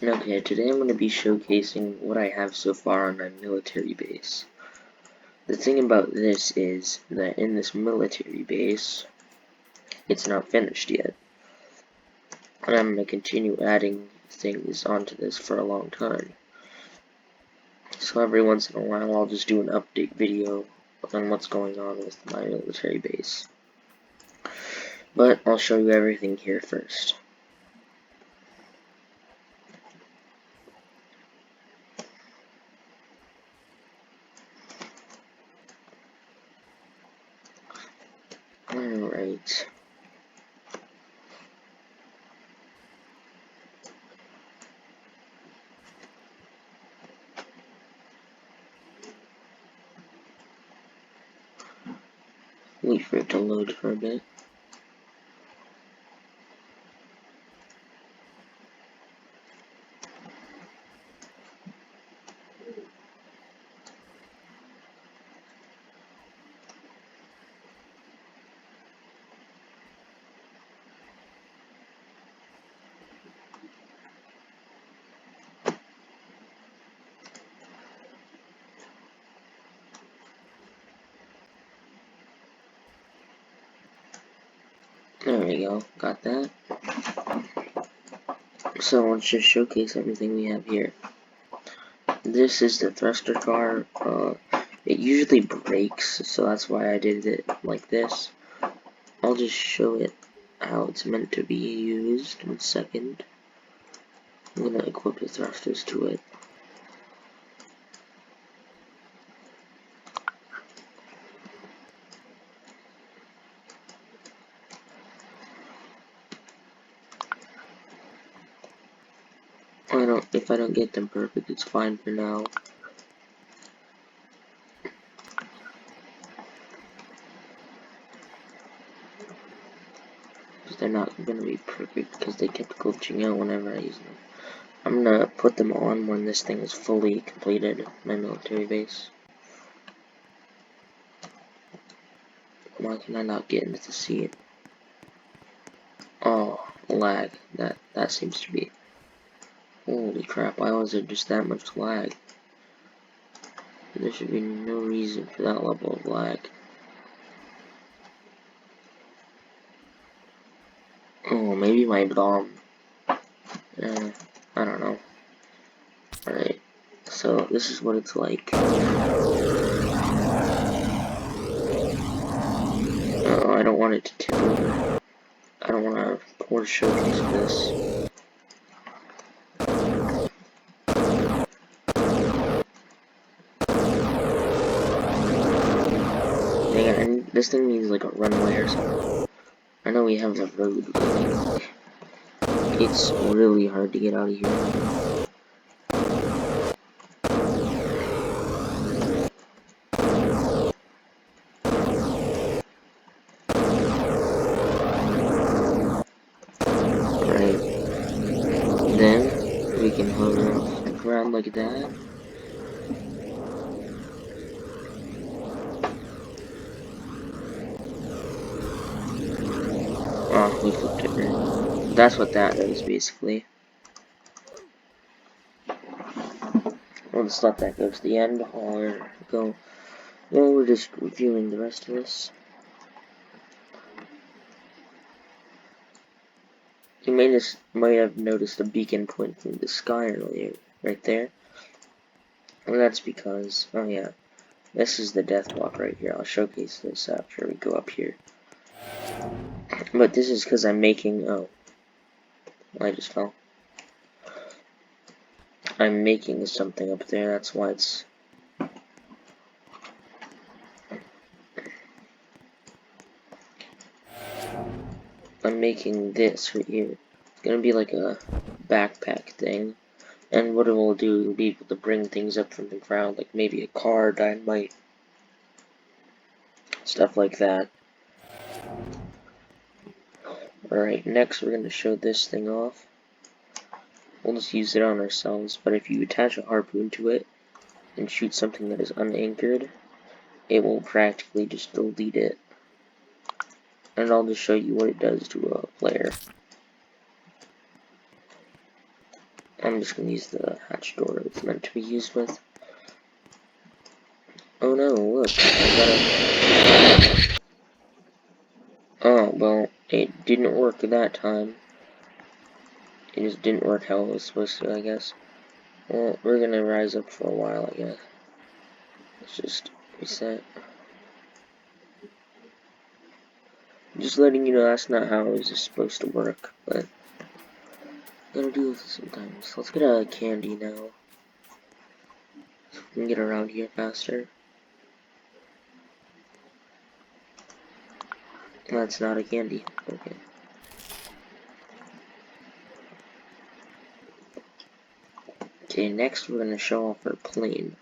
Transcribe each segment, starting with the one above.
Okay, today I'm going to be showcasing what I have so far on my military base. The thing about this is that in this military base, it's not finished yet. And I'm going to continue adding things onto this for a long time. So every once in a while I'll just do an update video on what's going on with my military base. But I'll show you everything here first. Alright. Wait for it to load for a bit. There we go, got that. So let's just showcase everything we have here. This is the thruster car. It usually breaks, so that's why I did it like this. I'll just show it how it's meant to be used in a second. I'm gonna equip the thrusters to it. If I don't get them perfect, it's fine for now. They're not gonna be perfect because they kept glitching out whenever I use them. I'm gonna put them on when this thing is fully completed, my military base. Why can I not get into the seat? Oh, lag. That seems to be. Holy crap, why was there just that much lag? There should be no reason for that level of lag. Oh, maybe my bomb. I don't know. Alright, so this is what it's like. Oh, I don't want it to tip over. I don't want to poor showcase of this. Dang it, this thing needs like a runway or something. I know we have the road, but it's really hard to get out of here. Then we can hover around like that. Oh, we flipped it right. That's what that is basically. We'll just let that go to the end or go. Well, we're just reviewing the rest of this. You might have noticed a beacon pointing in the sky earlier, right there. And that's because, oh yeah, this is the death walk right here. I'll showcase this after we go up here. But this is because I'm making, oh, I just fell. I'm making something up there, that's why it's... I'm making this right here. It's gonna be like a backpack thing. And what it will do, you'll be able to bring things up from the ground, like maybe a car, dynamite, stuff like that. Alright, next we're going to show this thing off. We'll just use it on ourselves, but if you attach a harpoon to it and shoot something that is unanchored, it will practically just delete it. And I'll just show you what it does to a player. I'm just gonna use the hatch door it's meant to be used with. Oh no, look, oh, well, it didn't work that time. It just didn't work how it was supposed to, I guess. Well, we're gonna rise up for a while, I guess. Let's just reset. Just letting you know that's not how it was supposed to work, but gotta do this sometimes. Let's get a candy now. So we can get around here faster. That's not a candy. Okay. Okay, next we're gonna show off our plane.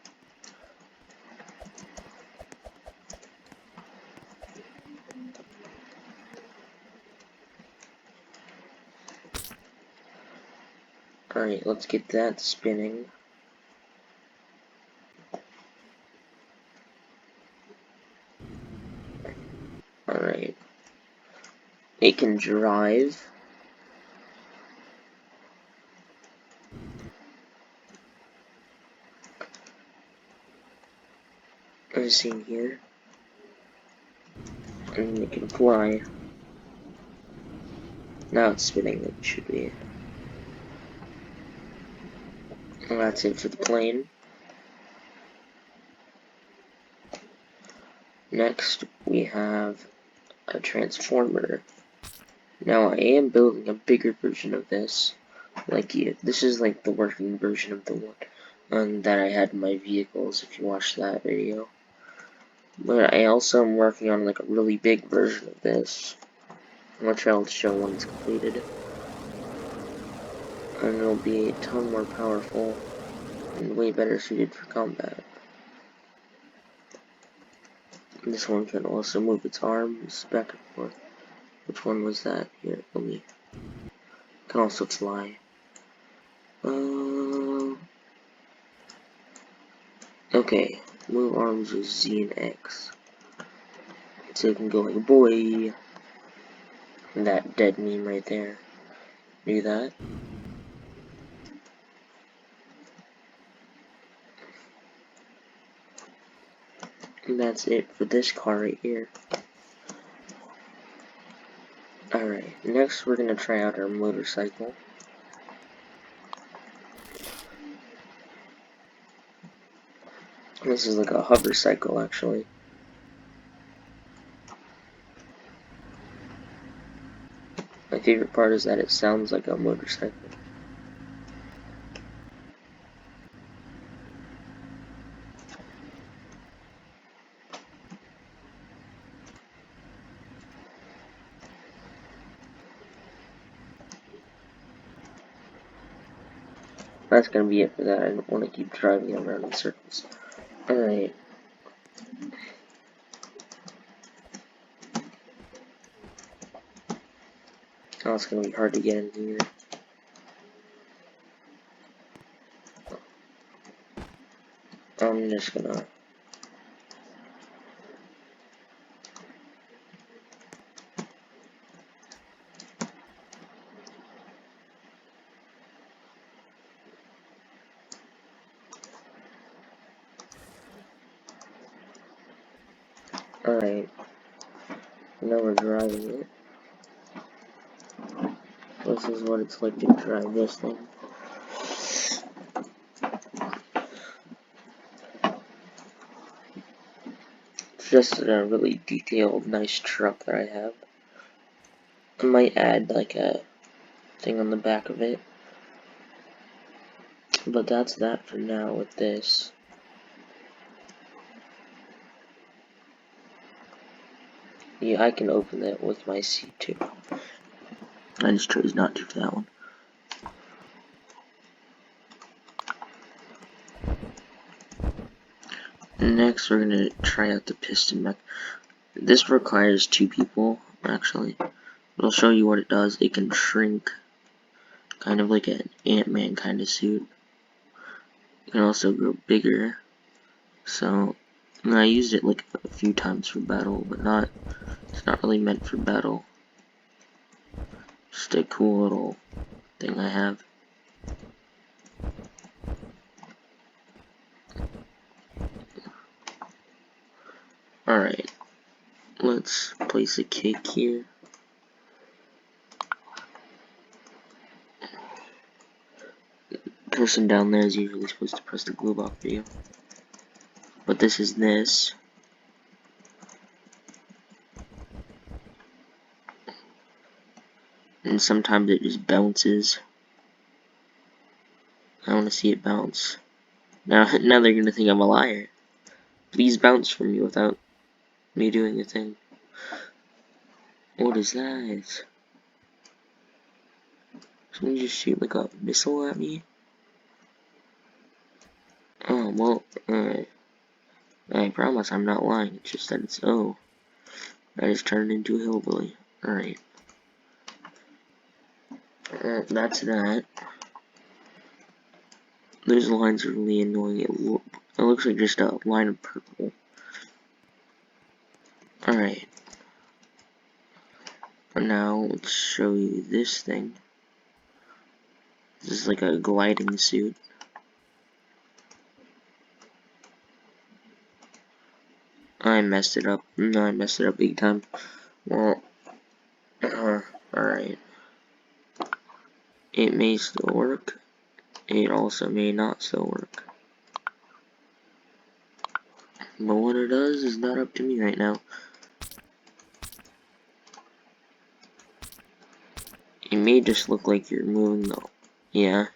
Alright, let's get that spinning. Alright. It can drive. As seen here. And it can fly. Now it's spinning like it should be. And that's it for the plane. Next, we have a transformer. Now, I am building a bigger version of this. Like, this is like the working version of the one that I had in my vehicles, if you watched that video. But I also am working on like a really big version of this, which I'll show when it's completed. And it'll be a ton more powerful and way better suited for combat. This one can also move its arms back and forth. Which one was that? Here, let me. Can also fly. Okay, move arms with Z and X. So it can go like boy. That dead meme right there. Do that. And that's it for this car right here. Alright, next we're gonna try out our motorcycle. This is like a hover cycle actually. My favorite part is that it sounds like a motorcycle. That's gonna be it for that. I don't want to keep driving around in circles. Alright. Oh, it's gonna be hard to get in here. I'm just gonna... Alright. Now we're driving it. This is what it's like to drive this thing. It's just a really detailed, nice truck that I have. I might add like a thing on the back of it. But that's that for now with this. Yeah, I can open it with my seat too. I just chose not to for that one. Next, we're gonna try out the piston mech. This requires 2 people, actually. But I'll show you what it does. It can shrink, kind of like an Ant-Man kind of suit. It can also grow bigger. So, I used it like a few times for battle, but it's not really meant for battle. Just a cool little thing I have. Alright, let's place a cake here. The person down there is usually supposed to press the glue block for you. But this is this. And sometimes it just bounces. I want to see it bounce. Now they're gonna think I'm a liar. Please bounce for me without me doing a thing. What is that? Someone just shoot like a missile at me? Oh, well, I promise I'm not lying. It's just that it's, oh. I just turned into a hillbilly. Alright. That's that. Those lines are really annoying. It looks like just a line of purple. Alright. Now, let's show you this thing. This is like a gliding suit. I messed it up. No, I messed it up big time. Well, alright. It may still work. It also may not still work. But what it does is not up to me right now. It may just look like you're moving though. Yeah.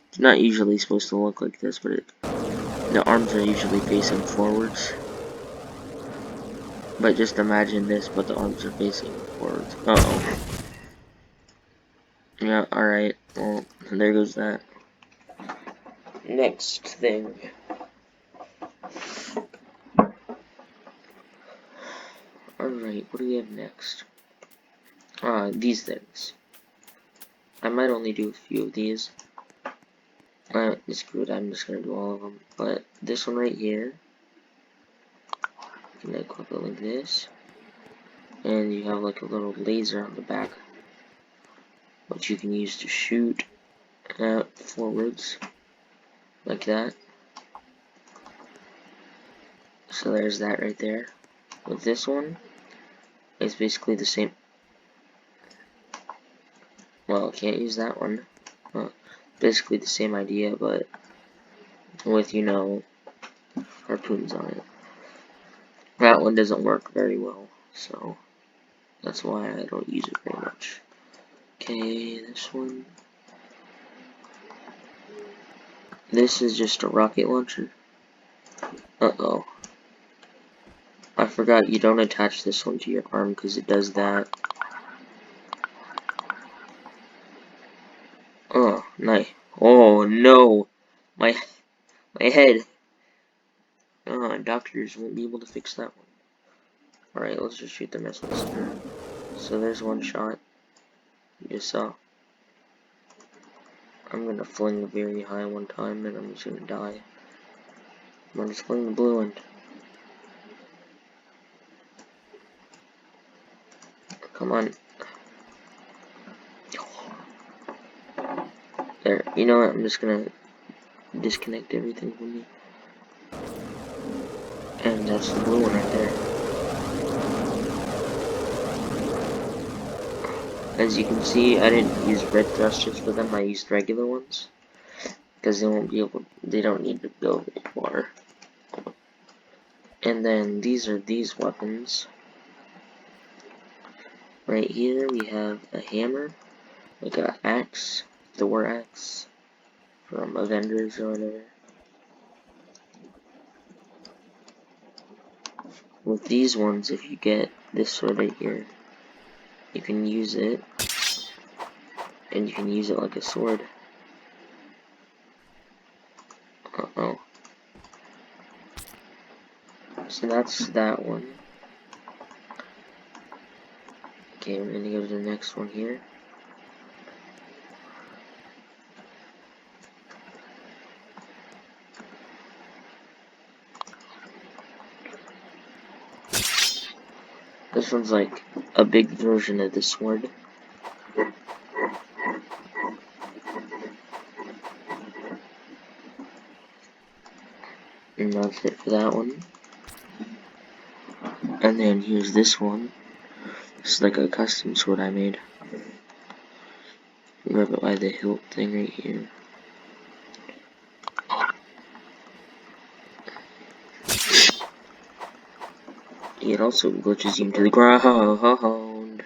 It's not usually supposed to look like this, but the arms are usually facing forwards. But just imagine this, but the arms are facing forwards. Uh-oh. Yeah, alright. Well, there goes that. Next thing. Alright, what do we have next? These things. I might only do a few of these. Screw it, I'm just gonna do all of them. But this one right here, you can equip it like this. And you have like a little laser on the back, which you can use to shoot out forwards, like that. So there's that right there. With this one, it's basically the same. Well, can't use that one. Basically the same idea, but with, you know, harpoons on it. That one doesn't work very well, so that's why I don't use it very much. Okay, this one. This is just a rocket launcher. Uh-oh. I forgot you don't attach this one to your arm because it does that. Oh, nice. Oh, no. My head. Doctors won't be able to fix that one. Alright, let's just shoot the missiles. So there's one shot. You just saw. I'm gonna fling very high one time and I'm just gonna die. I'm gonna fling the blue one. Come on. There, you know what? I'm just gonna disconnect everything from me. And that's the blue one right there. As you can see, I didn't use red thrusters for them, I used regular ones. Because they don't need to go very far. And then these are these weapons. Right here we have a hammer, like an axe, Thor axe, from Avengers or whatever. With these ones, if you get this sword right here, you can use it, and you can use it like a sword. Uh-oh. So that's that one. Okay, we're gonna go to the next one here. This one's like a big version of the sword. And that's it for that one. And then here's this one. It's like a custom sword I made. Grab it by the hilt thing right here. It also glitches you into the ground.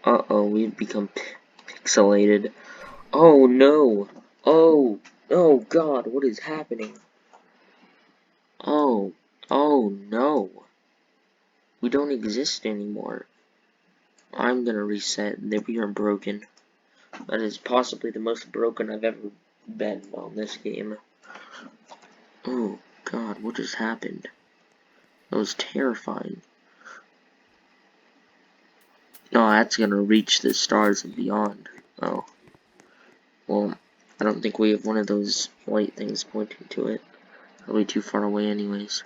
Uh-oh, we've become pixelated. Oh no! Oh god, what is happening? Oh no. We don't exist anymore. I'm gonna reset. We are broken. That is possibly the most broken I've ever been on this game. Oh god, what just happened? That was terrifying. No, that's gonna reach the stars and beyond. Oh. Well, I don't think we have one of those white things pointing to it. Probably too far away anyways.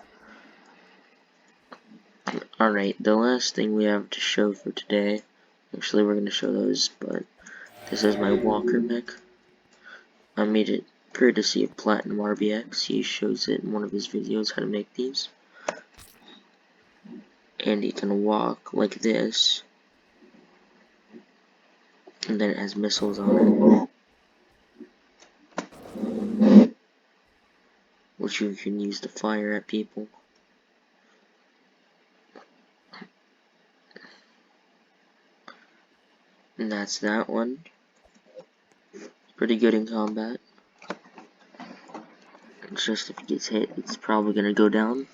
Alright, the last thing we have to show for today. Actually, we're gonna show those, but this is my walker mech. I made it courtesy of Platinum RBX. He shows it in one of his videos how to make these. And he can walk like this. And then it has missiles on it, which you can use to fire at people. And that's that one. Pretty good in combat. It's just if he gets hit, it's probably gonna go down.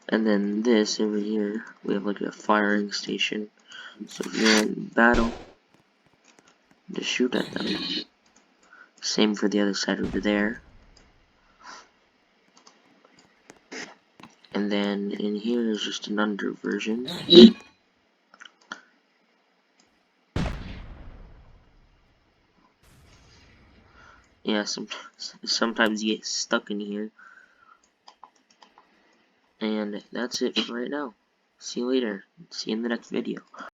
And then this over here, we have like a firing station. So if you're in battle, just shoot at them. Same for the other side over there. And then in here is just an under version. Yeah, sometimes you get stuck in here. And that's it for right now. See you later. See you in the next video.